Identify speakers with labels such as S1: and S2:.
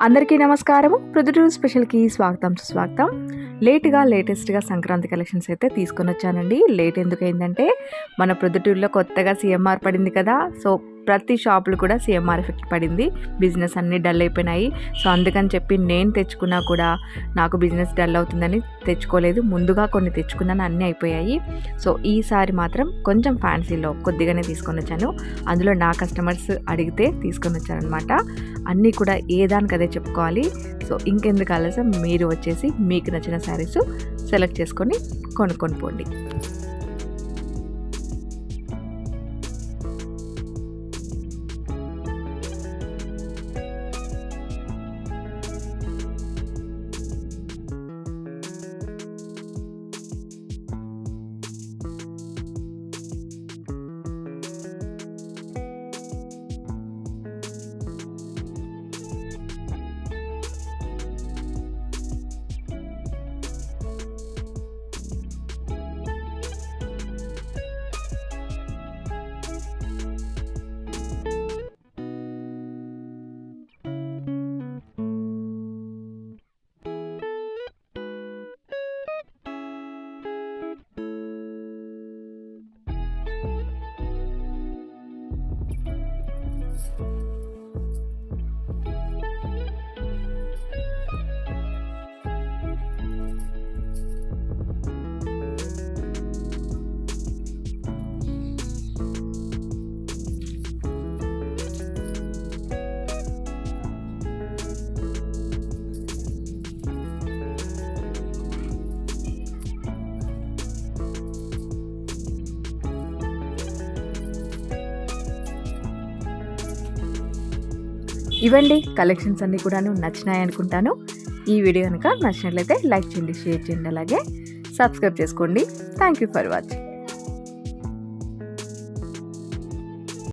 S1: అందరికీ నమస్కారము. ప్రొద్దుటూరు స్పెషల్కి స్వాగతం సుస్వాగతం. లేటెస్ట్గా సంక్రాంతి కలెక్షన్స్ అయితే తీసుకొని వచ్చానండి. లేట్ ఎందుకైందంటే మన ప్రొద్దుటూరులో కొత్తగా సిఎంఆర్ పడింది కదా. సో ప్రతి షాపులు కూడా సిఎంఆర్ ఎఫెక్ట్ పడింది. బిజినెస్ అన్నీ డల్ అయిపోయినాయి. సో అందుకని చెప్పి నేను తెచ్చుకున్నా కూడా నాకు బిజినెస్ డల్ అవుతుందని తెచ్చుకోలేదు. ముందుగా కొన్ని తెచ్చుకున్నాను, అన్నీ అయిపోయాయి. సో ఈసారి మాత్రం కొంచెం ఫ్యాన్సీలో కొద్దిగానే తీసుకొని వచ్చాను. అందులో నా కస్టమర్స్ అడిగితే తీసుకొని వచ్చానమాట. అన్నీ కూడా ఏ దానికి అదే చెప్పుకోవాలి. సో ఇంకెందుకు ఆలస్యం, మీరు వచ్చేసి మీకు నచ్చిన శారీస్ సెలెక్ట్ చేసుకొని కొనుక్కొని పోండి. ఇవండి కలెక్షన్స్ అన్నీ కూడాను నచ్చినాయి అనుకుంటాను. ఈ వీడియో కనుక నచ్చినట్లయితే లైక్ చేయండి, షేర్ చేయండి, అలాగే సబ్స్క్రైబ్ చేసుకోండి. Thank you for watching.